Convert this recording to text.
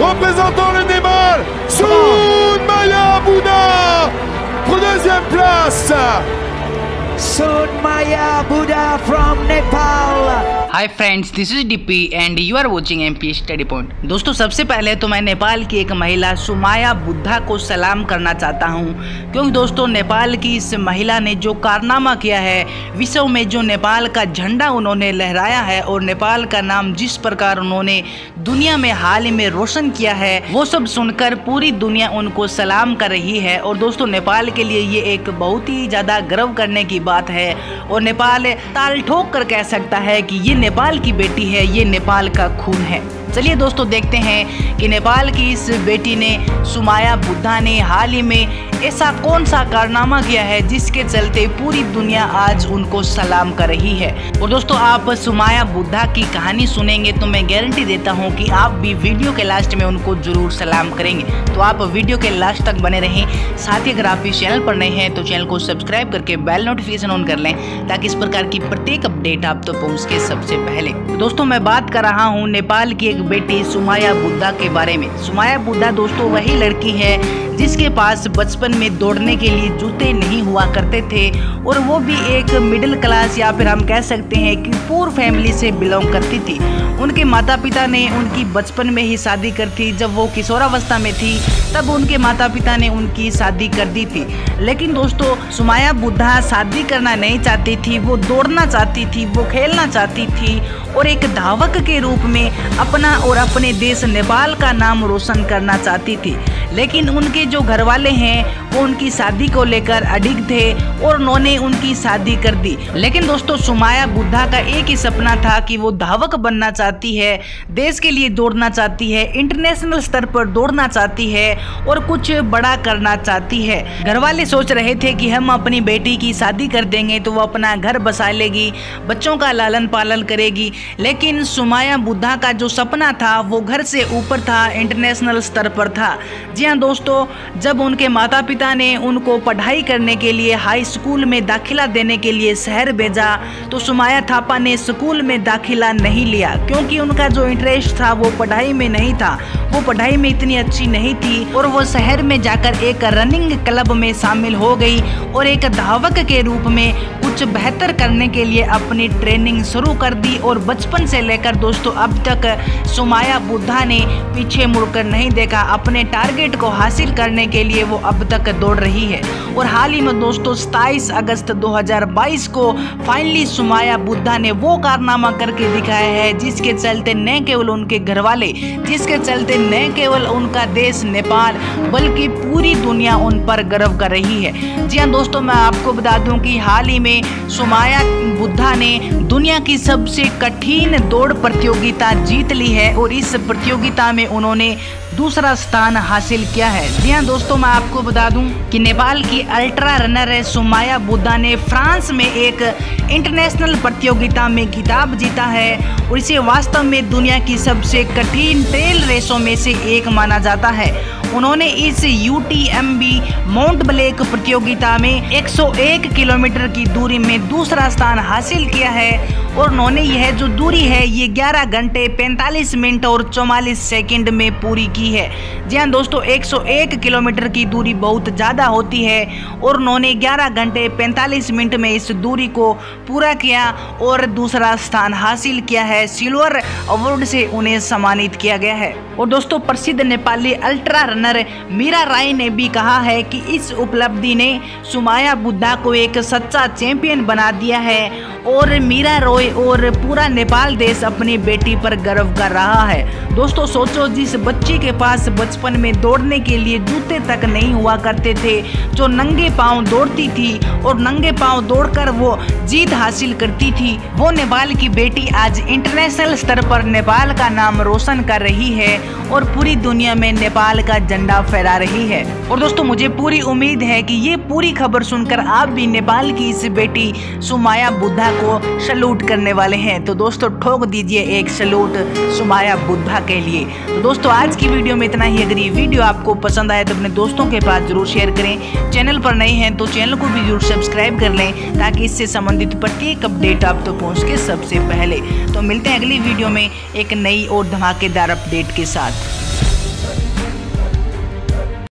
représentant le Népal, Sunmaya Buddha pour deuxième place. Sunmaya Buddha from Nepal. Hi friends, this is DP and you are watching MP study point. दोस्तों, सबसे पहले तो मैं नेपाल की एक महिला सुमाया बुद्धा को सलाम करना चाहता हूं, क्योंकि दोस्तों नेपाल की इस महिला ने जो कारनामा किया है, विश्व में जो नेपाल का झंडा उन्होंने लहराया है और नेपाल का नाम जिस प्रकार उन्होंने दुनिया में हाल ही में रोशन किया है, वो सब सुनकर पूरी दुनिया उनको सलाम कर रही है। और दोस्तों, नेपाल के लिए ये एक बहुत ही ज़्यादा गर्व करने की बात है और नेपाल ताल ठोक कर कह सकता है कि ये नेपाल की बेटी है, ये नेपाल का खून है। चलिए दोस्तों, देखते हैं कि नेपाल की इस बेटी ने सुमाया बुद्धा ने हाल ही में ऐसा कौन सा कारनामा किया है जिसके चलते पूरी दुनिया आज उनको सलाम कर रही है। और दोस्तों, आप सुमाया बुद्धा की कहानी सुनेंगे तो मैं गारंटी देता हूं कि आप भी वीडियो के लास्ट में उनको जरूर सलाम करेंगे। तो आप वीडियो के लास्ट तक बने रहें। साथ ही अगर आप इस चैनल पर नए हैं तो चैनल को सब्सक्राइब करके बेल नोटिफिकेशन ऑन कर लें, ताकि इस प्रकार की प्रत्येक अपडेट आप तक पहुँच के सबसे पहले। दोस्तों, मैं बात कर रहा हूँ नेपाल की एक बेटी सुमाया बुद्धा के बारे में। सुमाया बुद्धा दोस्तों वही लड़की है जिसके पास बचपन में दौड़ने के लिए जूते नहीं हुआ करते थे, और वो भी एक मिडिल क्लास या फिर हम कह सकते हैं कि पुअर फैमिली से बिलोंग करती थी। उनके माता पिता ने उनकी बचपन में ही शादी कर दी। जब वो किशोरावस्था में थी तब उनके माता पिता ने उनकी शादी कर दी थी। लेकिन दोस्तों, सुमाया बुद्धा शादी करना नहीं चाहती थी, वो दौड़ना चाहती थी, वो खेलना चाहती थी और एक धावक के रूप में अपना और अपने देश नेपाल का नाम रोशन करना चाहती थी। लेकिन उनके जो घर वाले हैं वो उनकी शादी को लेकर अडिग थे और उन्होंने उनकी शादी कर दी। लेकिन दोस्तों, सुमाया बुद्धा का एक ही सपना था कि वो धावक बनना चाहती है, देश के लिए दौड़ना चाहती है, इंटरनेशनल स्तर पर दौड़ना चाहती है और कुछ बड़ा करना चाहती है। घर वाले सोच रहे थे कि हम अपनी बेटी की शादी कर देंगे तो वो अपना घर बसा लेगी, बच्चों का लालन पालन करेगी। लेकिन सुमाया बुद्धा का जो सपना था वो घर से ऊपर था, इंटरनेशनल स्तर पर था। जी हाँ दोस्तों, जब उनके माता पिता ने उनको पढ़ाई करने के लिए हाई स्कूल में दाखिला देने के लिए शहर भेजा तो सुमाया थापा ने स्कूल में दाखिला नहीं लिया, क्योंकि उनका जो इंटरेस्ट था वो पढ़ाई में नहीं था, वो पढ़ाई में इतनी अच्छी नहीं थी। और वो शहर में जाकर एक रनिंग क्लब में शामिल हो गई और एक धावक के रूप में कुछ बेहतर करने के लिए अपनी ट्रेनिंग शुरू कर दी। और बचपन से लेकर दोस्तों अब तक सुमाया बुद्धा ने पीछे मुड़कर नहीं देखा। अपने टारगेट को हासिल करने के लिए वो अब तक दौड़ रही है। और हाल ही में दोस्तों 27 अगस्त 2022 को फाइनली सुमाया बुद्धा ने वो कारनामा करके दिखाया है जिसके चलते न केवल उनके घर वाले, जिसके चलते न केवल उनका देश नेपाल बल्कि पूरी दुनिया उन पर गर्व कर रही है। जी हाँ दोस्तों, मैं आपको बता दूं कि हाल ही में सुमाया बुद्धा ने दुनिया की सबसे कठिन दौड़ प्रतियोगिता जीत ली है और इस प्रतियोगिता में उन्होंने दूसरा स्थान हासिल किया है। जी हाँ दोस्तों, मैं आपको बता दूं कि नेपाल की अल्ट्रा रनर है सुमाया बुद्धा ने फ्रांस में एक इंटरनेशनल प्रतियोगिता में खिताब जीता है और इसे वास्तव में दुनिया की सबसे कठिन ट्रेल रेसों में से एक माना जाता है। उन्होंने इस UTMB माउंट ब्लैक प्रतियोगिता में 101 किलोमीटर की दूरी में दूसरा स्थान हासिल किया है और उन्होंने यह जो दूरी है ये 11 घंटे 45 मिनट और 44 सेकंड में पूरी की है। जी हाँ दोस्तों, 101 किलोमीटर की दूरी बहुत ज़्यादा होती है और उन्होंने 11 घंटे 45 मिनट में इस दूरी को पूरा किया और दूसरा स्थान हासिल किया है। सिल्वर अवार्ड से उन्हें सम्मानित किया गया है। और दोस्तों, प्रसिद्ध नेपाली अल्ट्रा रनर मीरा राय ने भी कहा है कि इस उपलब्धि ने सुमाया बुद्धा को एक सच्चा चैंपियन बना दिया है और मीरा रॉय और पूरा नेपाल देश अपनी बेटी पर गर्व कर रहा है। दोस्तों सोचो, जिस बच्ची के पास बचपन में दौड़ने के लिए जूते तक नहीं हुआ करते थे, जो नंगे पांव दौड़ती थी और नंगे पांव दौड़कर वो जीत हासिल करती थी, वो नेपाल की बेटी आज इंटरनेशनल स्तर पर नेपाल का नाम रोशन कर रही है और पूरी दुनिया में नेपाल का झंडा फहरा रही है। और दोस्तों, मुझे पूरी उम्मीद है कि ये पूरी खबर सुनकर आप भी नेपाल की इस बेटी सुमाया बुद्धा को सैल्यूट करने वाले हैं। तो दोस्तों, ठोक दीजिए एक सैल्यूट सुमाया बुद्धा के लिए। तो दोस्तों, आज की वीडियो में इतना ही। अगर ये वीडियो आपको पसंद आए तो अपने दोस्तों के पास जरूर शेयर करें। चैनल पर नए हैं तो चैनल को भी जरूर सब्सक्राइब कर लें, ताकि इससे संबंधित प्रत्येक अपडेट आप तक पहुँच के सबसे पहले। तो मिलते हैं अगली वीडियो में एक नई और धमाकेदार अपडेट के साथ।